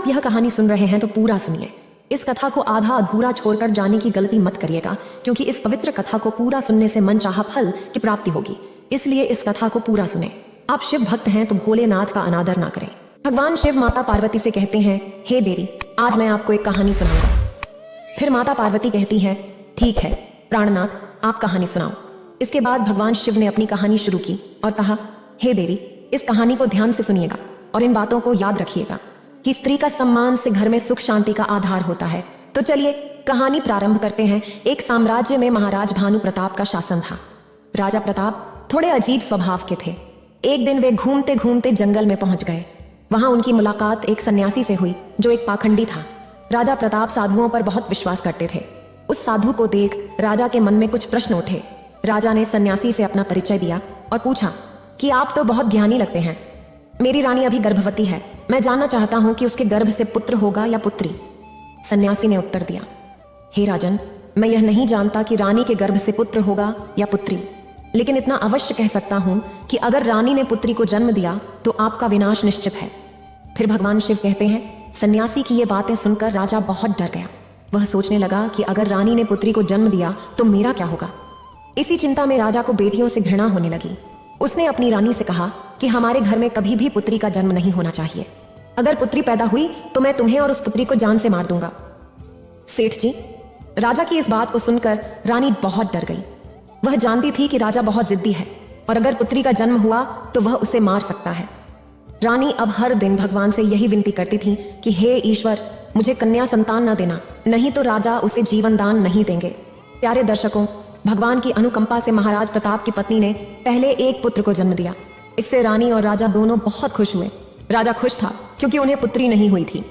आप यह कहानी सुन रहे हैं तो पूरा सुनिए। इस कथा को आधा अधूरा छोड़कर जाने की गलती मत करिएगा, क्योंकि इस पवित्र कथा को पूरा सुनने से मन चाहा फल की प्राप्ति होगी। इसलिए इस कथा को पूरा सुने। आप शिव भक्त हैं तो भोलेनाथ का अनादर ना करें। भगवान शिव माता पार्वती से कहते हैं, हे देवी, आज मैं आपको एक कहानी सुनाऊंगा। फिर माता पार्वती कहती है, ठीक है प्राणनाथ, आप कहानी सुनाओ। इसके बाद भगवान शिव ने अपनी कहानी शुरू की और कहा, हे देवी, इस कहानी को ध्यान से सुनिएगा और इन बातों को याद रखिएगा कि स्त्री का सम्मान से घर में सुख शांति का आधार होता है। तो चलिए कहानी प्रारंभ करते हैं। एक साम्राज्य में महाराज भानु प्रताप का शासन था। राजा प्रताप थोड़े अजीब स्वभाव के थे। एक दिन वे घूमते घूमते जंगल में पहुंच गए। वहां उनकी मुलाकात एक सन्यासी से हुई जो एक पाखंडी था। राजा प्रताप साधुओं पर बहुत विश्वास करते थे। उस साधु को देख राजा के मन में कुछ प्रश्न उठे। राजा ने सन्यासी से अपना परिचय दिया और पूछा कि आप तो बहुत ज्ञानी लगते हैं। मेरी रानी अभी गर्भवती है। मैं जानना चाहता हूं कि उसके गर्भ से पुत्र होगा या पुत्री। सन्यासी ने उत्तर दिया, हे राजन, मैं यह नहीं जानता कि रानी के गर्भ से पुत्र होगा या पुत्री, लेकिन इतना अवश्य कह सकता हूं कि अगर रानी ने पुत्री को जन्म दिया तो आपका विनाश निश्चित है। फिर भगवान शिव कहते हैं, सन्यासी की ये बातें सुनकर राजा बहुत डर गया। वह सोचने लगा कि अगर रानी ने पुत्री को जन्म दिया तो मेरा क्या होगा। इसी चिंता में राजा को बेटियों से घृणा होने लगी। उसने अपनी रानी से कहा कि हमारे घर में कभी भी पुत्री का जन्म नहीं होना चाहिए। अगर पुत्री पैदा हुई तो मैं तुम्हें और उस पुत्री को जान से मार दूंगा। सेठ जी, राजा की इस बात को सुनकर रानी बहुत डर गई। वह जानती थी कि राजा बहुत जिद्दी है और अगर पुत्री का जन्म हुआ तो वह उसे मार सकता है। रानी अब हर दिन भगवान से यही विनती करती थी कि हे ईश्वर, मुझे कन्या संतान न देना, नहीं तो राजा उसे जीवन दान नहीं देंगे। प्यारे दर्शकों, भगवान की अनुकंपा से महाराज प्रताप की पत्नी ने पहले एक पुत्र को जन्म दिया। इससे रानी और राजा दोनों बहुत खुश हुए। राजा खुश था क्योंकि उन्हें पुत्री नहीं हुई थी,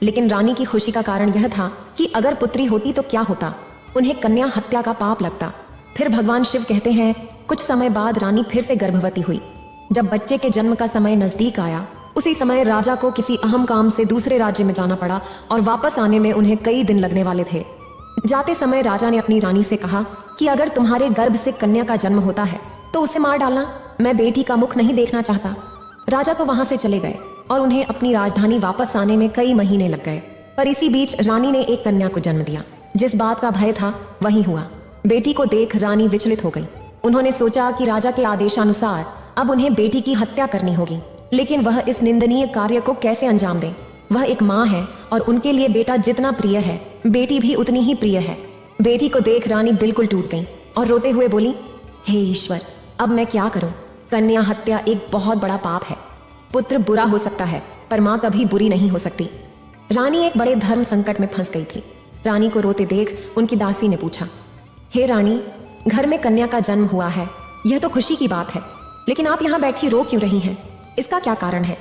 लेकिन रानी की खुशी का कारण यह था कि अगर पुत्री होती तो क्या होता, उन्हें कन्या हत्या का पाप लगता। फिर भगवान शिव कहते हैं, कुछ समय बाद रानी फिर से गर्भवती हुई। जब बच्चे के जन्म का समय नजदीक आया, उसी समय राजा को किसी अहम काम से दूसरे राज्य में जाना पड़ा और वापस आने में उन्हें कई दिन लगने वाले थे। जाते समय राजा ने अपनी रानी से कहा कि अगर तुम्हारे गर्भ से कन्या का जन्म होता है तो उसे मार डालना, मैं बेटी का मुख नहीं देखना चाहता। राजा तो वहां से चले गए और उन्हें अपनी राजधानी वापस आने में कई महीने लग गए। पर इसी बीच रानी ने एक कन्या को जन्म दिया। जिस बात का भय था वही हुआ। बेटी को देख रानी विचलित हो गई। उन्होंने सोचा कि राजा के आदेशानुसार अब उन्हें बेटी की हत्या करनी होगी, लेकिन वह इस निंदनीय कार्य को कैसे अंजाम दें। वह एक माँ है और उनके लिए बेटा जितना प्रिय है, बेटी भी उतनी ही प्रिय है। बेटी को देख रानी बिल्कुल टूट गई और रोते हुए बोली, हे ईश्वर, अब मैं क्या करूं? कन्या हत्या एक बहुत बड़ा पाप है। पुत्र बुरा हो सकता है पर माँ कभी बुरी नहीं हो सकती। रानी एक बड़े धर्म संकट में फंस गई थी। रानी को रोते देख उनकी दासी ने पूछा, हे रानी, घर में कन्या का जन्म हुआ है, यह तो खुशी की बात है, लेकिन आप यहाँ बैठी रो क्यों रही हैं? इसका क्या कारण है?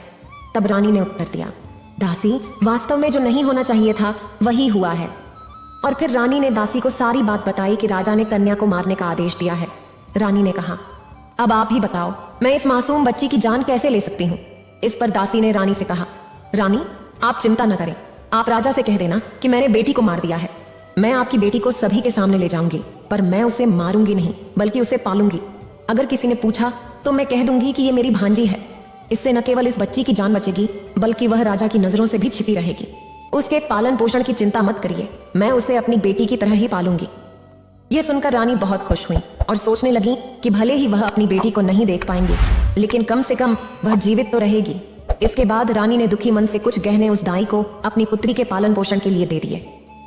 तब रानी ने उत्तर दिया, दासी, वास्तव में जो नहीं होना चाहिए था वही हुआ है। और फिर रानी ने दासी को सारी बात बताई कि राजा ने कन्या को मारने का आदेश दिया है। रानी ने कहा, अब आप ही बताओ, मैं इस मासूम बच्ची की जान कैसे ले सकती हूँ? इस पर दासी ने रानी से कहा, रानी, आप चिंता न करें, आप राजा से कह देना कि मैंने बेटी को मार दिया है। मैं आपकी बेटी को सभी के सामने ले जाऊंगी, पर मैं उसे मारूंगी नहीं बल्कि उसे पालूंगी। अगर किसी ने पूछा तो मैं कह दूंगी कि ये मेरी भांजी है। इससे न केवल इस बच्ची की जान बचेगी बल्कि वह राजा की नजरों से भी छिपी रहेगी। उसके पालन पोषण की चिंता मत करिए, मैं उसे अपनी बेटी की तरह ही पालूंगी। यह सुनकर रानी बहुत खुश हुई और सोचने लगी कि भले ही वह अपनी बेटी को नहीं देख पाएंगी, लेकिन कम से कम वह जीवित तो रहेगी। इसके बाद रानी ने दुखी मन से कुछ गहने उस दाई को अपनी पुत्री के पालन पोषण के लिए दे दिए।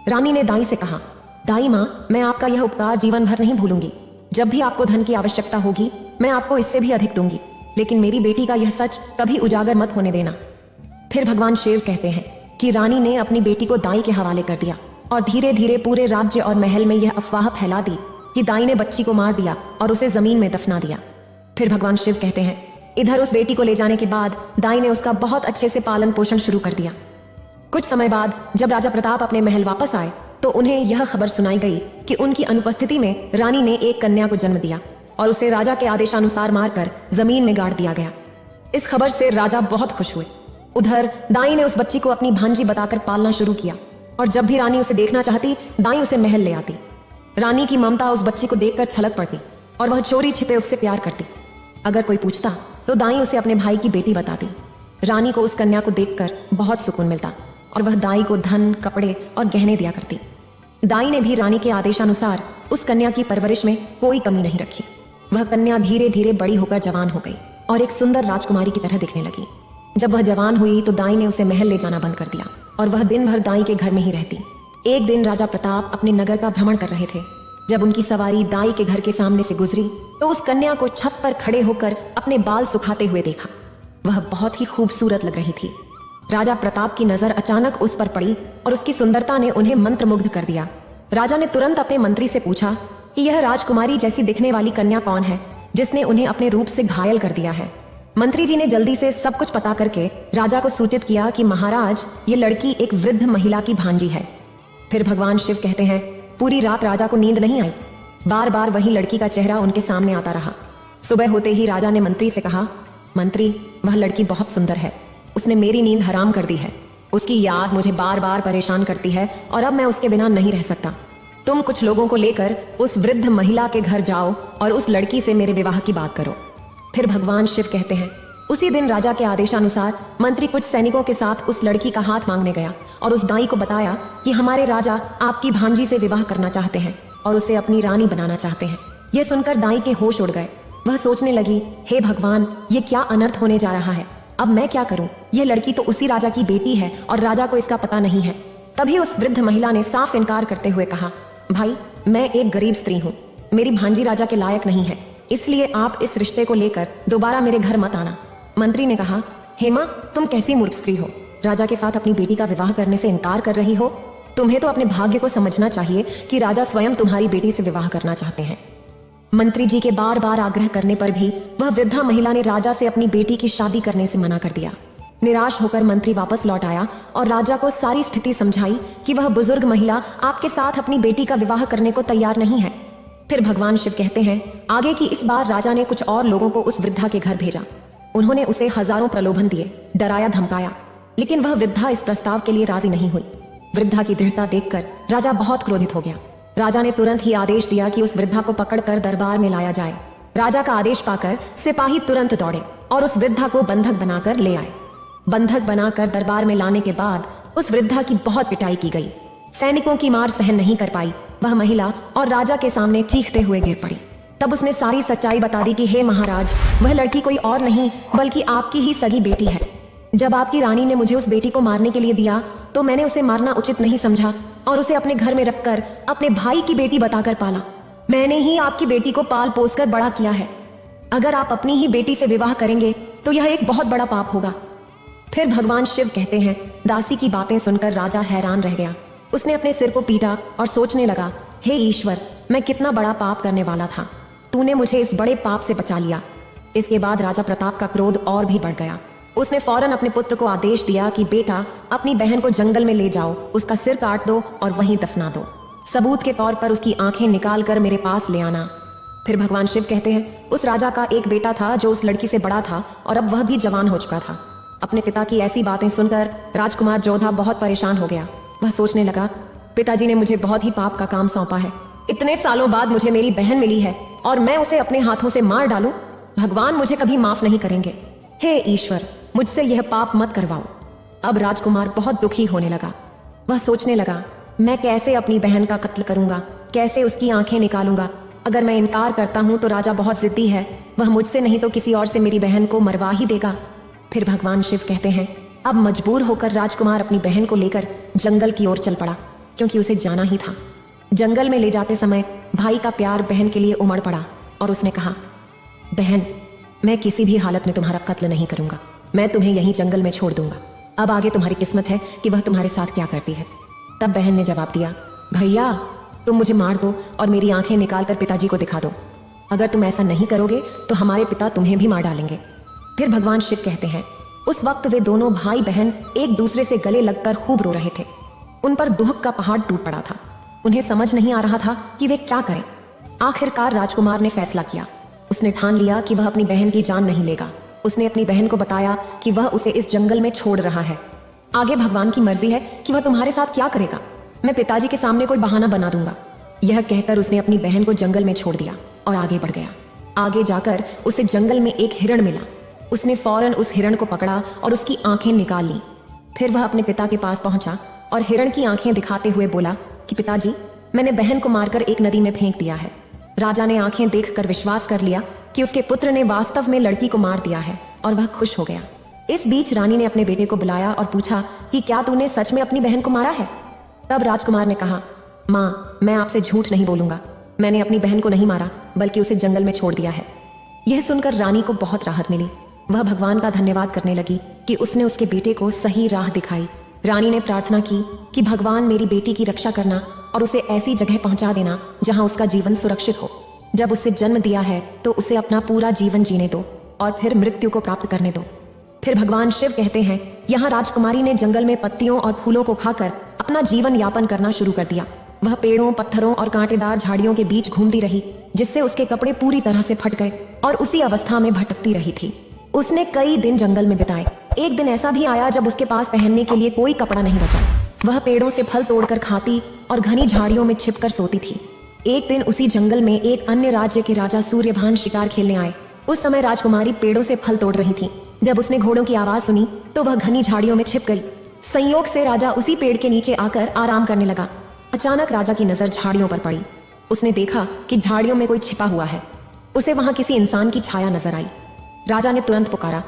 रानी ने दाई से कहा, दाई माँ, मैं आपका यह उपकार जीवन भर नहीं भूलूंगी। जब भी आपको धन की आवश्यकता होगी मैं आपको इससे भी अधिक दूंगी, लेकिन मेरी बेटी का यह सच कभी उजागर मत होने देना। फिर भगवान शिव कहते हैं कि रानी ने अपनी बेटी को दाई के हवाले कर दिया और धीरे धीरे पूरे राज्य और महल में यह अफवाह फैला दी कि दाई ने बच्ची को मार दिया और उसे जमीन में दफना दिया। फिर भगवान शिव कहते हैं, इधर उस बेटी को ले जाने के बाद दाई ने उसका बहुत अच्छे से पालन पोषण शुरू कर दिया। कुछ समय बाद जब राजा प्रताप अपने महल वापस आए तो उन्हें यह खबर सुनाई गई कि उनकी अनुपस्थिति में रानी ने एक कन्या को जन्म दिया और उसे राजा के आदेशानुसार मारकर जमीन में गाड़ दिया गया। इस खबर से राजा बहुत खुश हुए। उधर दाई ने उस बच्ची को अपनी भांजी बताकर पालना शुरू किया और जब भी रानी उसे देखना चाहती दाई उसे महल ले आती। रानी की ममता उस बच्ची को देखकर छलक पड़ती और वह चोरी छिपे उससे प्यार करती। अगर कोई पूछता तो दाई उसे अपने भाई की बेटी बताती। रानी को उस कन्या को देखकर बहुत सुकून मिलता और वह दाई को धन, कपड़े और गहने दिया करती। दाई ने भी रानी के आदेशानुसार उस कन्या की परवरिश में कोई कमी नहीं रखी। वह कन्या धीरे धीरे बड़ी होकर जवान हो गई और एक सुंदर राजकुमारी की तरह दिखने लगी। जब वह जवान हुई तो दाई ने उसे महल ले जाना बंद कर दिया और वह दिन भर दाई के घर में ही रहती। एक दिन राजा प्रताप अपने नगर का भ्रमण कर रहे थे। जब उनकी सवारी दाई के घर के सामने से गुजरी तो उस कन्या को छत पर खड़े होकर अपने बाल सुखाते हुए देखा। वह बहुत ही खूबसूरत लग रही थी। राजा प्रताप की नजर अचानक उस पर पड़ी और उसकी सुंदरता ने उन्हें मंत्रमुग्ध कर दिया। राजा ने तुरंत अपने मंत्री से पूछा कि यह राजकुमारी जैसी दिखने वाली कन्या कौन है जिसने उन्हें अपने रूप से घायल कर दिया है। मंत्री जी ने जल्दी से सब कुछ पता करके राजा को सूचित किया कि महाराज, ये लड़की एक वृद्ध महिला की भांजी है। फिर भगवान शिव कहते हैं, पूरी रात राजा को नींद नहीं आई। बार बार वही लड़की का चेहरा उनके सामने आता रहा। सुबह होते ही राजा ने मंत्री से कहा, मंत्री, वह लड़की बहुत सुंदर है। उसने मेरी नींद हराम कर दी है। उसकी याद मुझे बार बार परेशान करती है और अब मैं उसके बिना नहीं रह सकता। तुम कुछ लोगों को लेकर उस वृद्ध महिला के घर जाओ और उस लड़की से मेरे विवाह की बात करो। फिर भगवान शिव कहते हैं, उसी दिन राजा के आदेशानुसार मंत्री कुछ सैनिकों के साथ उस लड़की का हाथ मांगने गया और उस दाई को बताया कि हमारे राजा आपकी भांजी से विवाह करना चाहते हैं और उसे अपनी रानी बनाना चाहते हैं। यह सुनकर दाई के होश उड़ गए। वह सोचने लगी, हे भगवान, ये क्या अनर्थ होने जा रहा है। अब मैं क्या करूं? यह लड़की तो उसी राजा की बेटी है और राजा को इसका पता नहीं है। तभी उस वृद्ध महिला ने साफ इनकार करते हुए कहा, भाई, मैं एक गरीब स्त्री हूँ। मेरी भांजी राजा के लायक नहीं है, इसलिए आप इस रिश्ते को लेकर दोबारा मेरे घर मत आना। मंत्री ने कहा, हेमा, तुम कैसी मूर्ख स्त्री हो, राजा के साथ अपनी बेटी का विवाह करने से इनकार कर रही हो। तुम्हें तो अपने भाग्य को समझना चाहिए कि राजा स्वयं तुम्हारी बेटी से विवाह करना चाहते हैं। मंत्री जी के बार बार आग्रह करने पर भी वह वृद्धा महिला ने राजा से अपनी बेटी की शादी करने से मना कर दिया। निराश होकर मंत्री वापस लौट आया और राजा को सारी स्थिति समझाई कि वह बुजुर्ग महिला आपके साथ अपनी बेटी का विवाह करने को तैयार नहीं है। फिर भगवान शिव कहते हैं, आगे की इस बार राजा ने कुछ और लोगों को उस वृद्धा के घर भेजा। उन्होंने उसे हजारों प्रलोभन दिए, डराया, धमकाया, लेकिन वह वृद्धा इस प्रस्ताव के लिए राजी नहीं हुई। वृद्धा की दृढ़ता देखकर राजा बहुत क्रोधित हो गया। राजा ने तुरंत ही आदेश दिया कि उस वृद्धा को पकड़कर दरबार में लाया जाए। राजा का आदेश पाकर सिपाही तुरंत दौड़े और उस वृद्धा को बंधक बनाकर ले आए। बंधक बनाकर दरबार में लाने के बाद उस वृद्धा की बहुत पिटाई की गई। सैनिकों की मार सहन नहीं कर पाई, वह महिला और राजा के सामने चीखते हुए गिर पड़ी। तब उसने सारी सच्चाई बता दी कि हे महाराज, वह लड़की कोई और नहीं बल्कि आपकी ही सगी बेटी है। जब आपकी रानी ने मुझे उस बेटी को मारने के लिए दिया तो मैंने उसे मारना उचित नहीं समझा और उसे अपने घर में रखकर अपने भाई की बेटी बताकर पाला। मैंने ही आपकी बेटी को पाल पोस कर बड़ा किया है। अगर आप अपनी ही बेटी से विवाह करेंगे तो यह एक बहुत बड़ा पाप होगा। फिर भगवान शिव कहते हैं, दासी की बातें सुनकर राजा हैरान रह गया। उसने अपने सिर को पीटा और सोचने लगा, हे ईश्वर, मैं कितना बड़ा पाप करने वाला था। तूने मुझे इस बड़े पाप से बचा लिया। इसके बाद राजा प्रताप का क्रोध और भी बढ़ गया। उसने फौरन अपने पुत्र को आदेश दिया कि बेटा, अपनी बहन को जंगल में ले जाओ, उसका सिर काट दो और वहीं दफना दो। सबूत के तौर पर उसकी आंखें निकाल कर मेरे पास ले आना। फिर भगवान शिव कहते हैं, उस राजा का एक बेटा था जो उस लड़की से बड़ा था और अब वह भी जवान हो चुका था। अपने पिता की ऐसी बातें सुनकर राजकुमार जोधा बहुत परेशान हो गया। वह सोचने लगा, पिताजी ने मुझे बहुत ही पाप का काम सौंपा है। इतने सालों बाद मुझे मेरी बहन मिली है और मैं उसे अपने हाथों से मार डालूं? भगवान मुझे कभी माफ नहीं करेंगे। हे ईश्वर, मुझसे यह पाप मत करवाओ। अब राजकुमार बहुत दुखी होने लगा। वह सोचने लगा, मैं कैसे अपनी बहन का कत्ल करूंगा, कैसे उसकी आंखें निकालूंगा। अगर मैं इनकार करता हूं तो राजा बहुत जिद्दी है, वह मुझसे नहीं तो किसी और से मेरी बहन को मरवा ही देगा। फिर भगवान शिव कहते हैं, अब मजबूर होकर राजकुमार अपनी बहन को लेकर जंगल की ओर चल पड़ा, क्योंकि उसे जाना ही था। जंगल में ले जाते समय भाई का प्यार बहन के लिए उमड़ पड़ा और उसने कहा, बहन, मैं किसी भी हालत में तुम्हारा कत्ल नहीं करूंगा। मैं तुम्हें यहीं जंगल में छोड़ दूंगा। अब आगे तुम्हारी किस्मत है कि वह तुम्हारे साथ क्या करती है। तब बहन ने जवाब दिया, भैया, तुम मुझे मार दो और मेरी आंखें निकालकर पिताजी को दिखा दो। अगर तुम ऐसा नहीं करोगे तो हमारे पिता तुम्हें भी मार डालेंगे। फिर भगवान शिव कहते हैं, उस वक्त वे दोनों भाई बहन एक दूसरे से गले लगकर खूब रो रहे थे। उन पर दुख का पहाड़ टूट पड़ा था। उन्हें समझ नहीं आ रहा था कि वे क्या करें। आखिरकार राजकुमार ने फैसला किया। उसने ठान लिया कि वह अपनी बहन की जान नहीं लेगा। उसने अपनी बहन को बताया कि वह उसे इस जंगल में छोड़ रहा है। आगे भगवान की मर्जी है कि वह तुम्हारे साथ क्या करेगा। मैं पिताजी के सामने कोई बहाना बना दूंगा। यह कहकर उसने अपनी बहन को जंगल में छोड़ दिया और आगे बढ़ गया। आगे जाकर उसे जंगल में एक हिरण मिला। उसने फौरन उस हिरण को पकड़ा और उसकी आंखें निकाल ली। फिर वह अपने पिता के पास पहुंचा और हिरण की आंखें दिखाते हुए बोला कि पिताजी, मैंने बहन को मारकर एक नदी में फेंक दिया है। राजा ने आंखें देखकर विश्वास कर लिया कि उसके पुत्र ने वास्तव में लड़की को मार दिया है और वह खुश हो गया। इस बीच रानी ने अपने बेटे को बुलाया और पूछा कि क्या तूने सच में अपनी बहन को मारा है? तब राजकुमार ने कहा, माँ, मैं आपसे झूठ नहीं बोलूंगा। मैंने अपनी बहन को नहीं मारा, बल्कि उसे जंगल में छोड़ दिया है। यह सुनकर रानी को बहुत राहत मिली। वह भगवान का धन्यवाद करने लगी कि उसने उसके बेटे को सही राह दिखाई। रानी ने प्रार्थना की कि भगवान मेरी बेटी की रक्षा करना और उसे ऐसी जगह पहुंचा देना जहां उसका जीवन सुरक्षित हो। जब उसे जन्म दिया है तो उसे अपना पूरा जीवन जीने दो और फिर मृत्यु को प्राप्त करने दो। फिर भगवान शिव कहते हैं, यहाँ राजकुमारी ने जंगल में पत्तियों और फूलों को खाकर अपना जीवन यापन करना शुरू कर दिया। वह पेड़ों, पत्थरों और कांटेदार झाड़ियों के बीच घूमती रही, जिससे उसके कपड़े पूरी तरह से फट गए और उसी अवस्था में भटकती रही थी। उसने कई दिन जंगल में बिताए। एक दिन ऐसा भी आया जब उसके पास पहनने के लिए कोई कपड़ा नहीं बचा। वह पेड़ों से फल तोड़कर खाती और घनी झाड़ियों में छिपकर सोती थी। एक दिन उसी जंगल में एक अन्य राज्य के राजा सूर्यभान शिकार खेलने आए। उस समय राजकुमारी पेड़ों से फल तोड़ रही थी। जब उसने घोड़ों की आवाज सुनी तो वह घनी झाड़ियों में छिप गई। संयोग से राजा उसी पेड़ के नीचे आकर आराम करने लगा। अचानक राजा की नजर झाड़ियों पर पड़ी। उसने देखा कि झाड़ियों में कोई छिपा हुआ है। उसे वहां किसी इंसान की छाया नजर आई। राजा ने तुरंत पुकारा,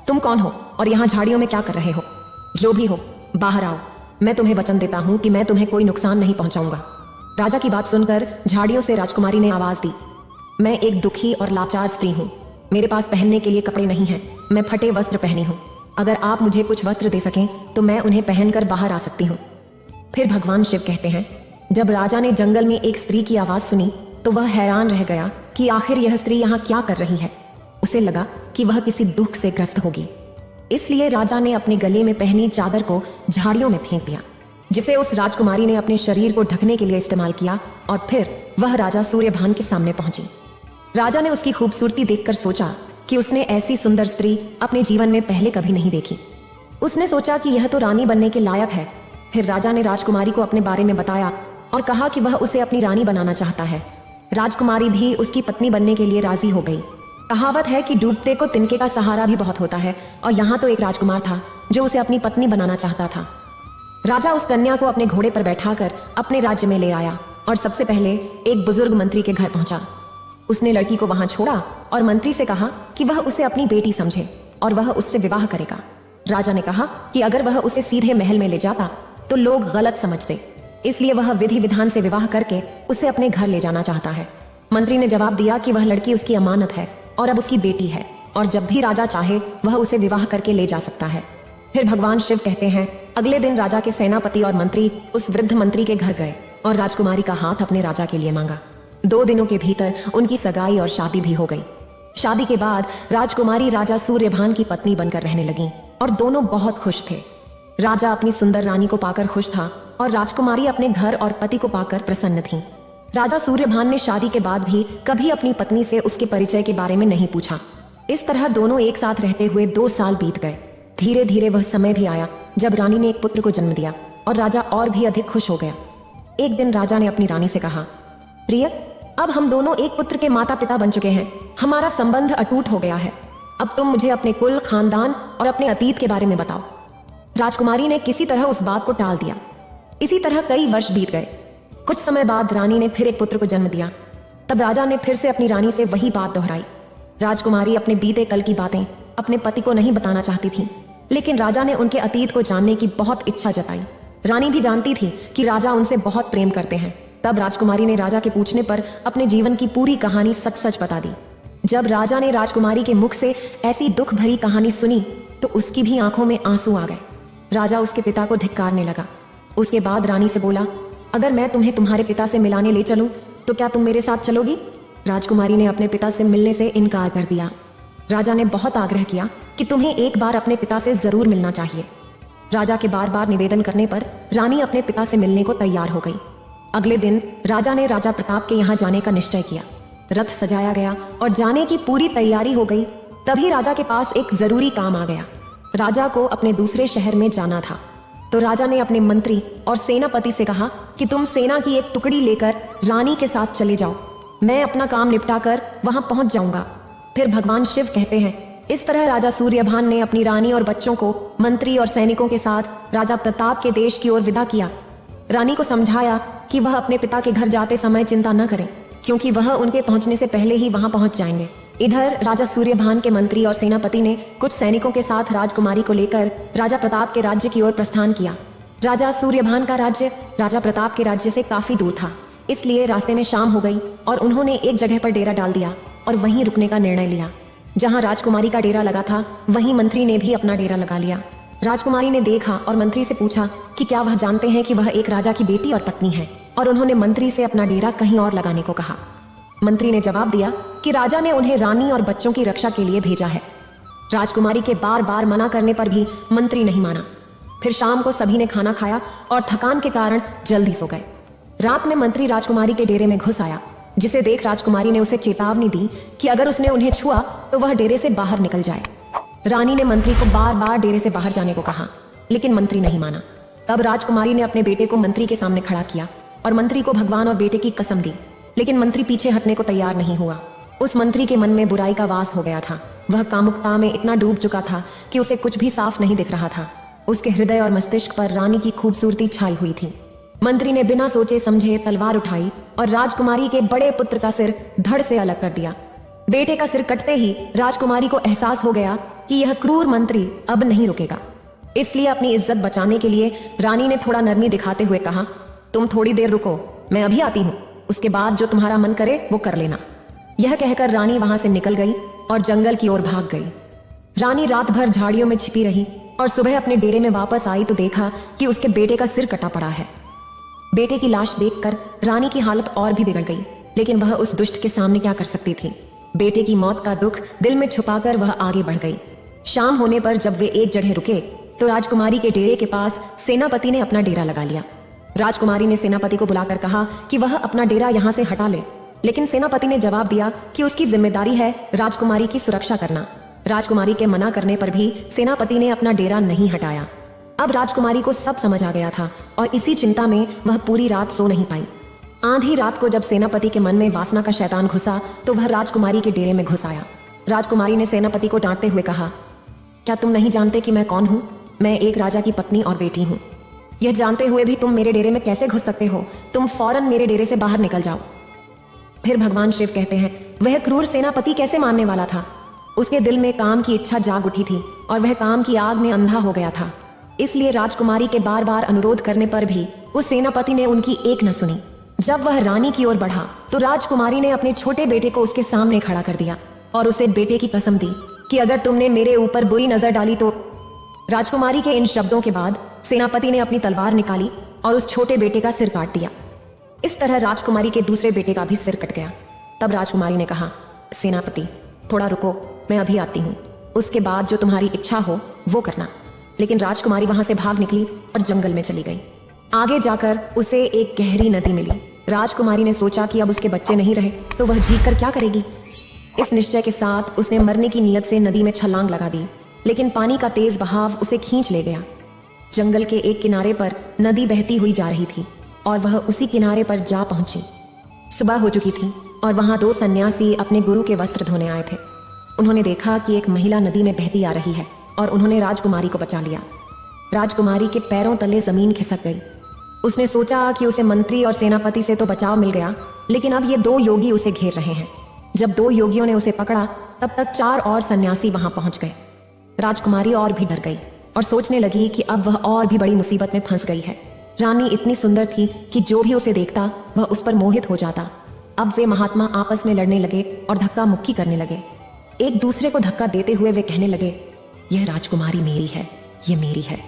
तुम कौन हो और यहाँ झाड़ियों में क्या कर रहे हो? जो भी हो, बाहर आओ। मैं तुम्हें वचन देता हूँ कि मैं तुम्हें कोई नुकसान नहीं पहुंचाऊंगा। राजा की बात सुनकर झाड़ियों से राजकुमारी ने आवाज दी, मैं एक दुखी और लाचार स्त्री हूँ। मेरे पास पहनने के लिए कपड़े नहीं हैं। मैं फटे वस्त्र पहनी हूँ। अगर आप मुझे कुछ वस्त्र दे सकें तो मैं उन्हें पहनकर बाहर आ सकती हूँ। फिर भगवान शिव कहते हैं, जब राजा ने जंगल में एक स्त्री की आवाज सुनी तो वह हैरान रह गया कि आखिर यह स्त्री यहाँ क्या कर रही है। उसे लगा कि वह किसी दुख से ग्रस्त होगी। इसलिए राजा ने अपने गले में पहनी चादर को झाड़ियों में फेंक दिया, जिसे उस राजकुमारी ने अपने शरीर को ढकने के लिए इस्तेमाल किया। और फिर वह राजा सूर्यभान के सामने पहुंची। राजा ने उसकी खूबसूरती देखकर सोचा कि उसने ऐसी सुंदर स्त्री अपने जीवन में पहले कभी नहीं देखी। उसने सोचा कि यह तो रानी बनने के लायक है। फिर राजा ने राजकुमारी को अपने बारे में बताया और कहा कि वह उसे अपनी रानी बनाना चाहता है। राजकुमारी भी उसकी पत्नी बनने के लिए राजी हो गई। कहावत है कि डूबते को तिनके का सहारा भी बहुत होता है, और यहाँ तो एक राजकुमार था जो उसे अपनी पत्नी बनाना चाहता था। राजा उस कन्या को अपने घोड़े पर बैठाकर अपने राज्य में ले आया और सबसे पहले एक बुजुर्ग मंत्री के घर पहुंचा। उसने लड़की को वहां छोड़ा और मंत्री से कहा कि वह उसे अपनी बेटी समझे और वह उससे विवाह करेगा। राजा ने कहा कि अगर वह उसे सीधे महल में ले जाता तो लोग गलत समझते, इसलिए वह विधि विधान से विवाह करके उसे अपने घर ले जाना चाहता है। मंत्री ने जवाब दिया कि वह लड़की उसकी अमानत है और अब उसकी बेटी है, और जब भी राजा चाहे वह उसे विवाह करके ले जा सकता है। फिर भगवान शिव कहते हैं, अगले दिन राजा के सेनापति और मंत्री उस वृद्ध मंत्री के घर गए और राजकुमारी का हाथ अपने राजा के लिए मांगा। 2 दिनों के भीतर उनकी सगाई और शादी भी हो गई। शादी के बाद राजकुमारी राजा सूर्यभान की पत्नी बनकर रहने लगी और दोनों बहुत खुश थे। राजा अपनी सुंदर रानी को पाकर खुश था और राजकुमारी अपने घर और पति को पाकर प्रसन्न थी। राजा सूर्यभान ने शादी के बाद भी कभी अपनी पत्नी से उसके परिचय के बारे में नहीं पूछा। इस तरह दोनों एक साथ रहते हुए 2 साल बीत गए। धीरे धीरे वह समय भी आया जब रानी ने एक पुत्र को जन्म दिया और राजा और भी अधिक खुश हो गया। एक दिन राजा ने अपनी रानी से कहा, प्रिय, अब हम दोनों एक पुत्र के माता पिता बन चुके हैं। हमारा संबंध अटूट हो गया है। अब तुम मुझे अपने कुल, खानदान और अपने अतीत के बारे में बताओ। राजकुमारी ने किसी तरह उस बात को टाल दिया। इसी तरह कई वर्ष बीत गए। कुछ समय बाद रानी ने फिर एक पुत्र को जन्म दिया। तब राजा ने फिर से अपनी रानी से वही बात दोहराई। राजकुमारी अपने बीते कल की बातें अपने पति को नहीं बताना चाहती थी, लेकिन राजा ने उनके अतीत को जानने की बहुत इच्छा जताई। रानी भी जानती थी कि राजा उनसे बहुत प्रेम करते हैं। तब राजकुमारी ने राजा के पूछने पर अपने जीवन की पूरी कहानी सच सच बता दी। जब राजा ने राजकुमारी के मुख से ऐसी दुख भरी कहानी सुनी तो उसकी भी आंखों में आंसू आ गए। राजा उसके पिता को धिक्कारने लगा। उसके बाद रानी से बोला, अगर मैं तुम्हें तुम्हारे पिता से मिलाने ले चलूं तो क्या तुम मेरे साथ चलोगी? राजकुमारी ने अपने पिता से मिलने से इनकार कर दिया। राजा ने बहुत आग्रह किया कि तुम्हें एक बार अपने पिता से जरूर मिलना चाहिए। राजा के बार बार निवेदन करने पर रानी अपने पिता से मिलने को तैयार हो गई। अगले दिन राजा ने राजा प्रताप के यहाँ जाने का निश्चय किया। रथ सजाया गया और जाने की पूरी तैयारी हो गई। तभी राजा के पास एक जरूरी काम आ गया। राजा को अपने दूसरे शहर में जाना था, तो राजा ने अपने मंत्री और सेनापति से कहा कि तुम सेना की एक टुकड़ी लेकर रानी के साथ चले जाओ। मैं अपना काम निपटाकर वहां पहुंच जाऊंगा। फिर भगवान शिव कहते हैं, इस तरह राजा सूर्यभान ने अपनी रानी और बच्चों को मंत्री और सैनिकों के साथ राजा प्रताप के देश की ओर विदा किया। रानी को समझाया कि वह अपने पिता के घर जाते समय चिंता न करें, क्योंकि वह उनके पहुंचने से पहले ही वहां पहुंच जाएंगे। इधर राजा सूर्यभान के मंत्री और सेनापति ने कुछ सैनिकों के साथ राजकुमारी को लेकर राजा प्रताप के राज्य की ओर प्रस्थान किया। राजा सूर्यभान का राज्य राजा प्रताप के राज्य से काफी दूर था, इसलिए रास्ते में शाम हो गई और उन्होंने एक जगह पर डेरा डाल दिया और वहीं रुकने का निर्णय लिया। जहां राजकुमारी का डेरा लगा था वहीं मंत्री ने भी अपना डेरा लगा लिया। राजकुमारी ने देखा और मंत्री से पूछा कि क्या वह जानते हैं कि वह एक राजा की बेटी और पत्नी है, और उन्होंने मंत्री से अपना डेरा कहीं और लगाने को कहा। मंत्री ने जवाब दिया कि राजा ने उन्हें रानी और बच्चों की रक्षा के लिए भेजा है। राजकुमारी के बार बार मना करने पर भी मंत्री नहीं माना। फिर शाम को सभी ने खाना खाया और थकान के कारण जल्दी सो गए। रात में मंत्री राजकुमारी के डेरे में घुस आया, जिसे देख राजकुमारी ने उसे चेतावनी दी कि अगर उसने उन्हें छुआ तो वह डेरे से बाहर निकल जाए। रानी ने मंत्री को बार बार डेरे से बाहर जाने को कहा, लेकिन मंत्री नहीं माना। तब राजकुमारी ने अपने बेटे को मंत्री के सामने खड़ा किया और मंत्री को भगवान और बेटे की कसम दी, लेकिन मंत्री पीछे हटने को तैयार नहीं हुआ। उस मंत्री के मन में बुराई का वास हो गया था। वह कामुकता में इतना डूब चुका था कि उसे कुछ भी साफ नहीं दिख रहा था। उसके हृदय और मस्तिष्क पर रानी की खूबसूरती छाई हुई थी। मंत्री ने बिना सोचे समझे तलवार उठाई और राजकुमारी के बड़े पुत्र का सिर धड़ से अलग कर दिया। बेटे का सिर कटते ही राजकुमारी को एहसास हो गया कि यह क्रूर मंत्री अब नहीं रुकेगा। इसलिए अपनी इज्जत बचाने के लिए रानी ने थोड़ा नरमी दिखाते हुए कहा, तुम थोड़ी देर रुको, मैं अभी आती हूँ, उसके बाद जो तुम्हारा मन करे वो कर लेना। यह कहकर रानी वहां से निकल गई और जंगल की ओर भाग गई। रानी रात भर झाड़ियों में छिपी रही और सुबह अपने डेरे में वापस आई तो देखा कि उसके बेटे का सिर कटा पड़ा है। बेटे की लाश देखकर रानी की हालत और भी बिगड़ गई, लेकिन वह उस दुष्ट के सामने क्या कर सकती थी। बेटे की मौत का दुख दिल में छुपाकर वह आगे बढ़ गई। शाम होने पर जब वे एक जगह रुके तो राजकुमारी के डेरे के पास सेनापति ने अपना डेरा लगा लिया। राजकुमारी ने सेनापति को बुलाकर कहा कि वह अपना डेरा यहाँ से हटा ले, लेकिन सेनापति ने जवाब दिया कि उसकी जिम्मेदारी है राजकुमारी की सुरक्षा करना। राजकुमारी के मना करने पर भी सेनापति ने अपना डेरा नहीं हटाया। अब राजकुमारी को सब समझ आ गया था और इसी चिंता में वह पूरी रात सो नहीं पाई। आधी रात को जब सेनापति के मन में वासना का शैतान घुसा तो वह राजकुमारी के डेरे में घुस आया। राजकुमारी ने सेनापति को डांटते हुए कहा, क्या तुम नहीं जानते कि मैं कौन हूँ? मैं एक राजा की पत्नी और बेटी हूँ। यह जानते हुए भी तुम मेरे डेरे में कैसे घुस सकते हो? तुम फौरन मेरे डेरे से बाहर निकल जाओ। फिर भगवान शिव कहते हैं, वह क्रूर सेनापति कैसे मानने वाला था? उसके दिल में काम की इच्छा जाग उठी थी और वह काम की आग में अंधा हो गया था। इसलिए राजकुमारी के बार बार अनुरोध करने पर भी उस सेनापति ने उनकी एक न सुनी। जब वह रानी की ओर बढ़ा तो राजकुमारी ने अपने छोटे बेटे को उसके सामने खड़ा कर दिया और उसे बेटे की कसम दी कि अगर तुमने मेरे ऊपर बुरी नजर डाली तो। राजकुमारी के इन शब्दों के बाद सेनापति ने अपनी तलवार निकाली और उस छोटे बेटे का सिर काट दिया। इस तरह राजकुमारी के दूसरे बेटे का भी सिर कट गया। तब राजकुमारी ने कहा, सेनापति थोड़ा रुको, मैं अभी आती हूँ, उसके बाद जो तुम्हारी इच्छा हो वो करना। लेकिन राजकुमारी वहां से भाग निकली और जंगल में चली गई। आगे जाकर उसे एक गहरी नदी मिली। राजकुमारी ने सोचा कि अब उसके बच्चे नहीं रहे तो वह जी कर क्या करेगी। इस निश्चय के साथ उसने मरने की नीयत से नदी में छलांग लगा दी, लेकिन पानी का तेज बहाव उसे खींच ले गया। जंगल के एक किनारे पर नदी बहती हुई जा रही थी और वह उसी किनारे पर जा पहुंची। सुबह हो चुकी थी और वहां दो सन्यासी अपने गुरु के वस्त्र धोने आए थे। उन्होंने देखा कि एक महिला नदी में बहती आ रही है और उन्होंने राजकुमारी को बचा लिया। राजकुमारी के पैरों तले जमीन खिसक गई। उसने सोचा कि उसे मंत्री और सेनापति से तो बचाव मिल गया, लेकिन अब ये दो योगी उसे घेर रहे हैं। जब दो योगियों ने उसे पकड़ा तब तक 4 और सन्यासी वहां पहुंच गए। राजकुमारी और भी डर गई और सोचने लगी कि अब वह और भी बड़ी मुसीबत में फंस गई है। रानी इतनी सुंदर थी कि जो भी उसे देखता वह उस पर मोहित हो जाता। अब वे महात्मा आपस में लड़ने लगे और धक्का मुक्की करने लगे। एक दूसरे को धक्का देते हुए वे कहने लगे, यह राजकुमारी मेरी है, ये मेरी है।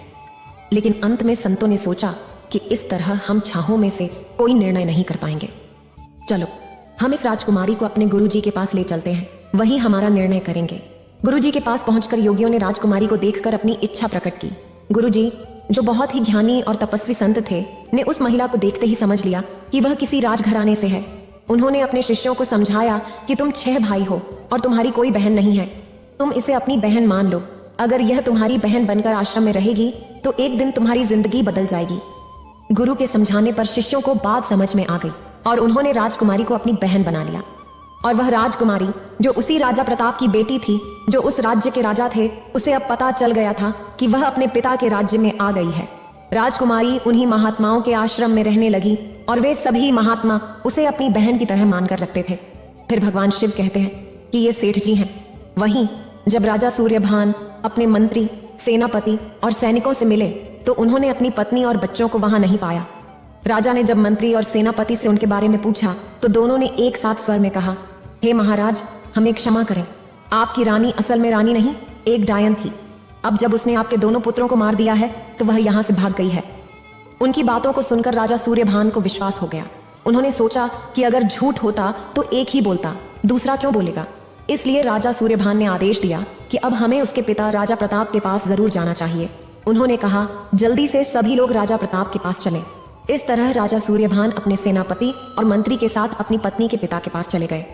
लेकिन अंत में संतों ने सोचा कि इस तरह हम छाहों में से कोई निर्णय नहीं कर पाएंगे। चलो हम इस राजकुमारी को अपने गुरुजी के पास ले चलते हैं, वही हमारा निर्णय करेंगे। गुरुजी के पास पहुंचकर योगियों ने राजकुमारी को देखकर अपनी इच्छा प्रकट की। गुरुजी, जो बहुत ही ज्ञानी और तपस्वी संत थे, ने उस महिला को देखते ही समझ लिया कि वह किसी राजघराने से है। उन्होंने अपने शिष्यों को समझाया कि तुम 6 भाई हो और तुम्हारी कोई बहन नहीं है। तुम इसे अपनी बहन मान लो। अगर यह तुम्हारी बहन बनकर आश्रम में रहेगी तो एक दिन तुम्हारी जिंदगी बदल जाएगी। गुरु के समझाने पर शिष्यों को बात समझ में आ गई और उन्होंने राजकुमारी को अपनी बहन बना लिया। और वह राजकुमारी जो उसी राजा प्रताप की बेटी थी, जो उस राज्य के राजा थे, उसे अब पता चल गया था कि वह अपने पिता के राज्य में आ गई है। राजकुमारी उन्हीं महात्माओं के आश्रम में रहने लगी और वे सभी महात्मा उसे अपनी बहन की तरह मानकर रखते थे। फिर भगवान शिव कहते हैं कि ये सेठ जी हैं। वहीं जब राजा सूर्यभान अपने मंत्री, सेनापति और सैनिकों से मिले तो उन्होंने अपनी पत्नी और बच्चों को वहां नहीं पाया। राजा ने जब मंत्री और सेनापति से उनके बारे में पूछा तो दोनों ने एक साथ स्वर में कहा, हे महाराज, हमें क्षमा करें, आपकी रानी असल में रानी नहीं, एक डायन थी। अब जब उसने आपके दोनों पुत्रों को मार दिया है तो वह यहाँ से भाग गई है। उनकी बातों को सुनकर राजा सूर्यभान को विश्वास हो गया। उन्होंने सोचा कि अगर झूठ होता तो एक ही बोलता, दूसरा क्यों बोलेगा। इसलिए राजा सूर्यभान ने आदेश दिया कि अब हमें उसके पिता राजा प्रताप के पास जरूर जाना चाहिए। उन्होंने कहा, जल्दी से सभी लोग राजा प्रताप के पास चलें। इस तरह राजा सूर्यभान अपने सेनापति और मंत्री के साथ अपनी पत्नी के पिता के पास चले गए।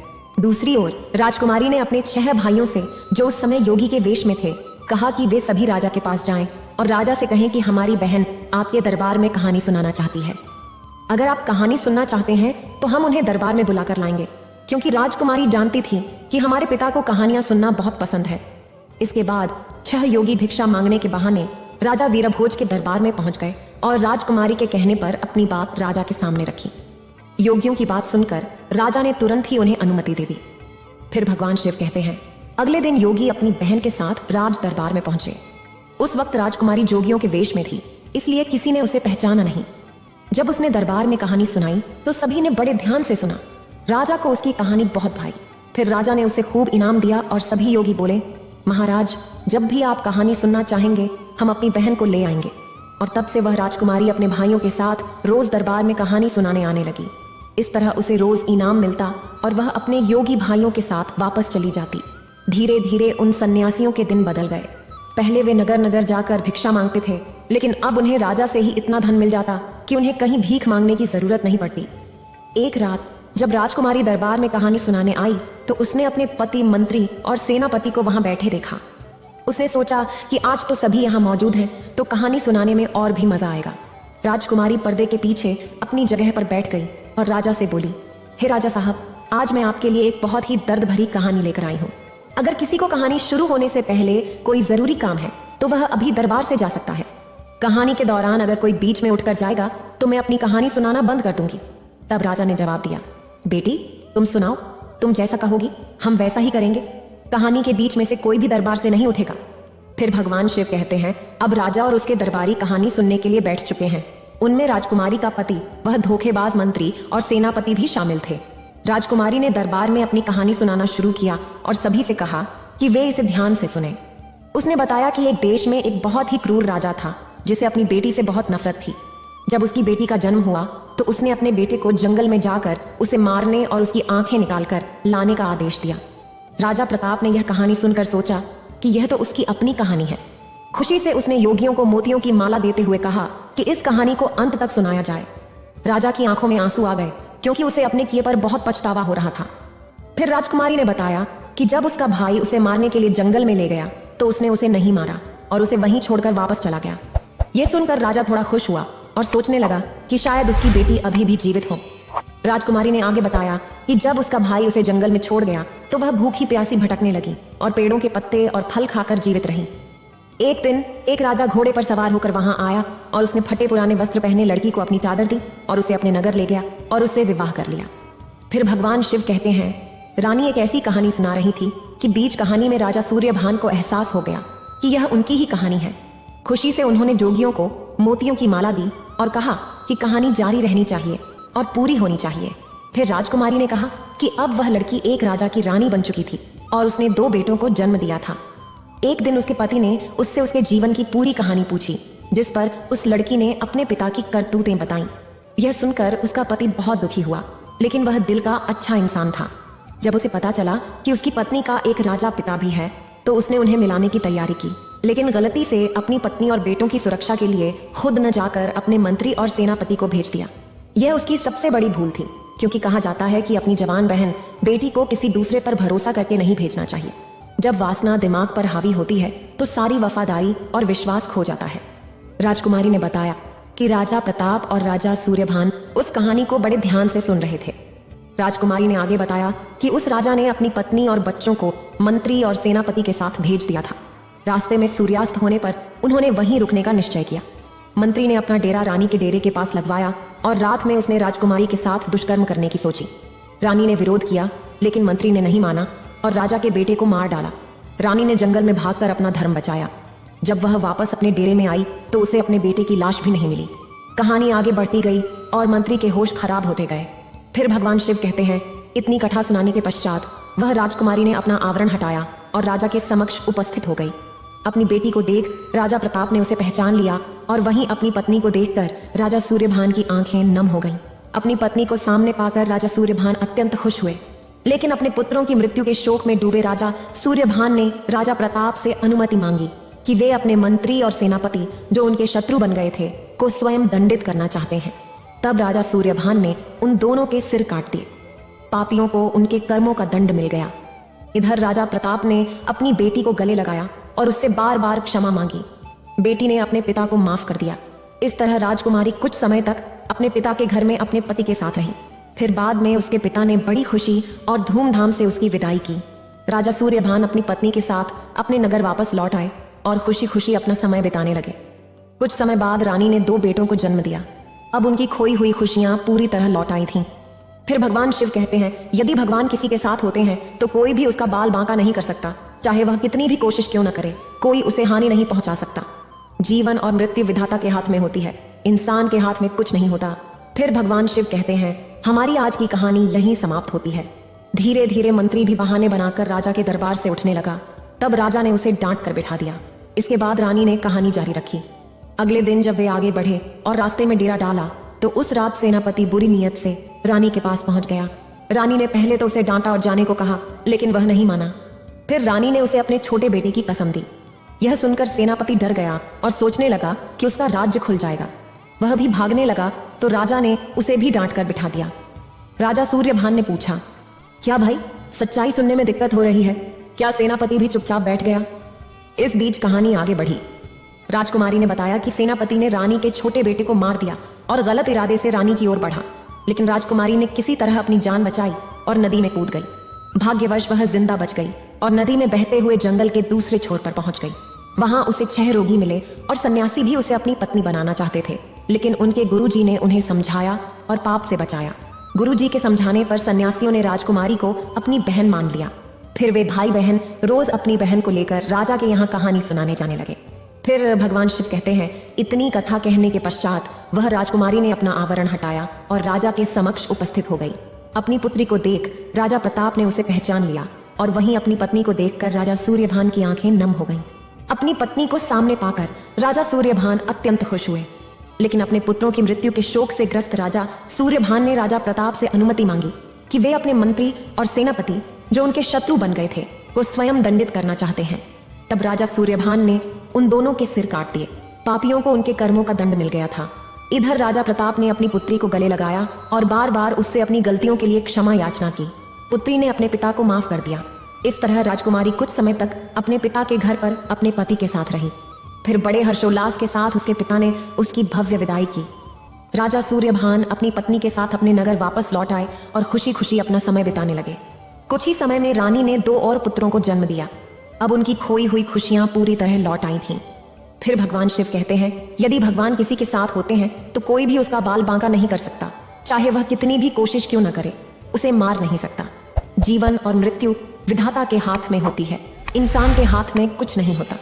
दूसरी ओर राजकुमारी ने अपने 6 भाइयों से, जो उस समय योगी के वेश में थे, कहा कि वे सभी राजा के पास जाएं और राजा से कहें कि हमारी बहन आपके दरबार में कहानी सुनाना चाहती है। अगर आप कहानी सुनना चाहते हैं तो हम उन्हें दरबार में बुलाकर लाएंगे, क्योंकि राजकुमारी जानती थी कि हमारे पिता को कहानियां सुनना बहुत पसंद है। इसके बाद 6 योगी भिक्षा मांगने के बहाने राजा वीरभोज के दरबार में पहुंच गए और राजकुमारी के कहने पर अपनी बात राजा के सामने रखी। योगियों की बात सुनकर राजा ने तुरंत ही उन्हें अनुमति दे दी। फिर भगवान शिव कहते हैं, अगले दिन योगी अपनी बहन के साथ राज दरबार में पहुंचे। उस वक्त राजकुमारी जोगियों के वेश में थी, इसलिए किसी ने उसे पहचाना नहीं। जब उसने दरबार में कहानी सुनाई तो सभी ने बड़े ध्यान से सुना। राजा को उसकी कहानी बहुत भाई। फिर राजा ने उसे खूब इनाम दिया और सभी योगी बोले, महाराज, जब भी आप कहानी सुनना चाहेंगे हम अपनी बहन को ले आएंगे। और तब से वह राजकुमारी अपने भाइयों के साथ रोज दरबार में कहानी सुनाने आने लगी। इस तरह उसे रोज इनाम मिलता और वह अपने योगी भाइयों के साथ वापस चली जाती। धीरे धीरे उन सन्यासियों के दिन बदल गए। पहले वे नगर नगर जाकर भिक्षा मांगते थे, लेकिन अब उन्हें राजा से ही इतना धन मिल जाता कि उन्हें कहीं भीख मांगने की जरूरत नहीं पड़ती। एक रात जब राजकुमारी दरबार में कहानी सुनाने आई तो उसने अपने पति, मंत्री और सेनापति को वहां बैठे देखा। उसने सोचा कि आज तो सभी यहाँ मौजूद हैं तो कहानी सुनाने में और भी मजा आएगा। राजकुमारी पर्दे के पीछे अपनी जगह पर बैठ गई और राजा से बोली, हे राजा साहब, आज मैं आपके लिए एक बहुत ही दर्द भरी कहानी लेकर आई हूँ। अगर किसी को कहानी शुरू होने से पहले कोई जरूरी काम है तो वह अभी दरबार से जा सकता है। कहानी के दौरान अगर कोई बीच में उठकर जाएगा तो मैं अपनी कहानी सुनाना बंद कर दूंगी। तब राजा ने जवाब दिया, बेटी, तुम सुनाओ, तुम जैसा कहोगी हम वैसा ही करेंगे। कहानी के बीच में से कोई भी दरबार से नहीं उठेगा। फिर भगवान शिव कहते हैं, अब राजा और उसके दरबारी कहानी सुनने के लिए बैठ चुके हैं। उनमें राजकुमारी का पति, वह धोखेबाज मंत्री और सेनापति भी शामिल थे। राजकुमारी ने दरबार में अपनी कहानी सुनाना शुरू किया और सभी से कहा कि वे इसे ध्यान से सुने। उसने बताया कि एक देश में एक बहुत ही क्रूर राजा था जिसे अपनी बेटी से बहुत नफरत थी। जब उसकी बेटी का जन्म हुआ तो उसने अपने बेटे को जंगल में जाकर उसे मारने और उसकी आंखें निकालकर लाने का आदेश दिया। राजा प्रताप ने यह कहानी सुनकर सोचा कि यह तो उसकी अपनी कहानी है। खुशी से उसने योगियों को मोतियों की माला देते हुए कहा कि इस कहानी को अंत तक सुनाया जाए। राजा की आंखों में आंसू आ गए क्योंकि उसे अपने किए पर बहुत पछतावा हो रहा था। फिर राजकुमारी ने बताया कि जब उसका भाई उसे मारने के लिए जंगल में ले गया तो उसने उसे नहीं मारा और उसे वहीं छोड़कर वापस चला गया। यह सुनकर राजा थोड़ा खुश हुआ और सोचने लगा कि शायद उसकी बेटी अभी भी जीवित हो। राजकुमारी ने आगे बताया कि जब उसका भाई उसे जंगल में छोड़ गया तो वह भूखी प्यासी भटकने लगी और पेड़ों के पत्ते और फल खाकर जीवित रही। एक दिन एक राजा घोड़े पर सवार होकर वहां आया और उसने फटे पुराने वस्त्र पहने लड़की को अपनी चादर दी और उसे अपने नगर ले गया और उससे विवाह कर लिया। फिर भगवान शिव कहते हैं, रानी एक ऐसी कहानी सुना रही थी कि बीच कहानी में राजा सूर्यभान को एहसास हो गया कि यह उनकी ही कहानी है। खुशी से उन्होंने जोगियों को मोतियों की माला दी और कहा कि कहानी जारी रहनी चाहिए और पूरी होनी चाहिए। फिर राजकुमारी ने कहा कि अब वह लड़की एक राजा की रानी बन चुकी थी और उसने 2 बेटों को जन्म दिया था। एक दिन उसके पति ने उससे उसके जीवन की पूरी कहानी पूछी, जिस पर उस लड़की ने अपने पिता की करतूतें बताईं। यह सुनकर उसका पति बहुत दुखी हुआ, लेकिन वह दिल का अच्छा इंसान था। जब उसे पता चला कि उसकी पत्नी का एक राजा पिता भी है तो उसने उन्हें मिलाने की तैयारी की, लेकिन गलती से अपनी पत्नी और बेटों की सुरक्षा के लिए खुद न जाकर अपने मंत्री और सेनापति को भेज दिया। यह उसकी सबसे बड़ी भूल थी, क्योंकि कहा जाता है कि अपनी जवान बहन बेटी को किसी दूसरे पर भरोसा करके नहीं भेजना चाहिए। जब वासना दिमाग पर हावी होती है तो सारी वफादारी और विश्वास खो जाता है। राजकुमारी ने बताया कि राजा प्रताप और राजा सूर्यभान उस कहानी को बड़े ध्यान से सुन रहे थे। राजकुमारी ने आगे बताया कि उस राजा ने अपनी पत्नी और बच्चों को मंत्री और सेनापति के साथ भेज दिया था। रास्ते में सूर्यास्त होने पर उन्होंने वहीं रुकने का निश्चय किया। मंत्री ने अपना डेरा रानी के डेरे के पास लगवाया और रात में उसने राजकुमारी के साथ दुष्कर्म करने की सोची। रानी ने विरोध किया, लेकिन मंत्री ने नहीं माना और राजा के बेटे को मार डाला। रानी ने जंगल में भागकर अपना धर्म बचाया। जब वह वापस अपने डेरे में आई तो उसे अपने बेटे की लाश भी नहीं मिली। कहानी आगे बढ़ती गई और मंत्री के होश खराब होते गए। फिर भगवान शिव कहते हैं, इतनी कथा सुनाने के पश्चात वह राजकुमारी ने अपना आवरण हटाया और राजा के समक्ष उपस्थित हो गई। अपनी बेटी को देख राजा प्रताप ने उसे पहचान लिया और वहीं अपनी पत्नी को देखकर राजा सूर्यभान की आंखें नम हो गईं। अपनी पत्नी को सामने पाकर राजा सूर्यभान अत्यंत खुश हुए, लेकिन अपने पुत्रों की मृत्यु के शोक में डूबे राजा सूर्यभान ने राजा प्रताप से अनुमति मांगी कि वे अपने मंत्री और सेनापति जो उनके शत्रु बन गए थे को स्वयं दंडित करना चाहते हैं। तब राजा सूर्यभान ने उन दोनों के सिर काट दिए। पापियों को उनके कर्मों का दंड मिल गया। इधर राजा प्रताप ने अपनी बेटी को गले लगाया और उससे बार बार क्षमा मांगी। बेटी ने अपने पिता को माफ कर दिया। इस तरह राजकुमारी कुछ समय तक अपने पिता के घर में अपने पति के साथ रही। फिर बाद में उसके पिता ने बड़ी खुशी और धूमधाम से उसकी विदाई की। राजा सूर्यभान अपनी पत्नी के साथ अपने नगर वापस लौट आए और खुशी खुशी अपना समय बिताने लगे। कुछ समय बाद रानी ने 2 बेटों को जन्म दिया। अब उनकी खोई हुई खुशियां पूरी तरह लौट आई थीं। फिर भगवान शिव कहते हैं, यदि भगवान किसी के साथ होते हैं तो कोई भी उसका बाल बांका नहीं कर सकता। चाहे वह कितनी भी कोशिश क्यों न करे, कोई उसे हानि नहीं पहुंचा सकता। जीवन और मृत्यु विधाता के हाथ में होती है, इंसान के हाथ में कुछ नहीं होता। फिर भगवान शिव कहते हैं, हमारी आज की कहानी यहीं समाप्त होती है। धीरे धीरे मंत्री भी बहाने बनाकर राजा के दरबार से उठने लगा। तब राजा ने उसे डांट कर बिठा दिया। इसके बाद रानी ने कहानी जारी रखी। अगले दिन जब वे आगे बढ़े और रास्ते में डेरा डाला तो उस रात सेनापति बुरी नीयत से रानी के पास पहुंच गया। रानी ने पहले तो उसे डांटा और जाने को कहा, लेकिन वह नहीं माना। फिर रानी ने उसे अपने छोटे बेटे की कसम दी। यह सुनकर सेनापति डर गया और सोचने लगा कि उसका राज्य खुल जाएगा। वह भी भागने लगा तो राजा ने उसे भी डांट कर बिठा दिया। राजा सूर्यभान ने पूछा, क्या भाई, सच्चाई सुनने में दिक्कत हो रही है क्या? सेनापति भी चुपचाप बैठ गया। इस बीच कहानी आगे बढ़ी। राजकुमारी ने बताया कि सेनापति ने रानी के छोटे बेटे को मार दिया और गलत इरादे से रानी की ओर बढ़ा, लेकिन राजकुमारी ने किसी तरह अपनी जान बचाई और नदी में कूद गई। भाग्यवश वह जिंदा बच गई और नदी में बहते हुए जंगल के दूसरे छोर पर पहुंच गई। वहां उसे 6 रोगी मिले और सन्यासी भी उसे अपनी पत्नी बनाना चाहते थे, लेकिन उनके गुरुजी ने उन्हें समझाया और पाप से बचाया। गुरुजी के समझाने पर सन्यासियों ने राजकुमारी को अपनी बहन मान लिया। फिर वे भाई बहन रोज अपनी बहन को लेकर राजा के यहाँ कहानी सुनाने जाने लगे। फिर भगवान शिव कहते हैं, इतनी कथा कहने के पश्चात वह राजकुमारी ने अपना आवरण हटाया और राजा के समक्ष उपस्थित हो गई। अपनी पुत्री को देख राजा प्रताप ने उसे पहचान लिया और वहीं अपनी पत्नी को देखकर राजा सूर्यभान की आंखें नम हो गईं। अपनी पत्नी को सामने पाकर राजा सूर्यभान अत्यंत खुश हुए, लेकिन अपने पुत्रों की मृत्यु के शोक से ग्रस्त राजा सूर्यभान ने राजा प्रताप से अनुमति मांगी कि वे अपने मंत्री और सेनापति जो उनके शत्रु बन गए थे को स्वयं दंडित करना चाहते हैं। तब राजा सूर्यभान ने उन दोनों के सिर काट दिए। पापियों को उनके कर्मों का दंड मिल गया था। इधर राजा प्रताप ने अपनी पुत्री को गले लगाया और बार बार उससे अपनी गलतियों के लिए क्षमा याचना की। पुत्री ने अपने पिता को माफ कर दिया। इस तरह राजकुमारी कुछ समय तक अपने पिता के घर पर अपने पति के साथ रही। फिर बड़े हर्षोल्लास के साथ उसके पिता ने उसकी भव्य विदाई की। राजा सूर्यभान अपनी पत्नी के साथ अपने नगर वापस लौट आए और खुशी खुशी अपना समय बिताने लगे। कुछ ही समय में रानी ने 2 और पुत्रों को जन्म दिया। अब उनकी खोई हुई खुशियां पूरी तरह लौट आई थीं। फिर भगवान शिव कहते हैं, यदि भगवान किसी के साथ होते हैं तो कोई भी उसका बाल बांका नहीं कर सकता। चाहे वह कितनी भी कोशिश क्यों न करे, उसे मार नहीं सकता। जीवन और मृत्यु विधाता के हाथ में होती है, इंसान के हाथ में कुछ नहीं होता।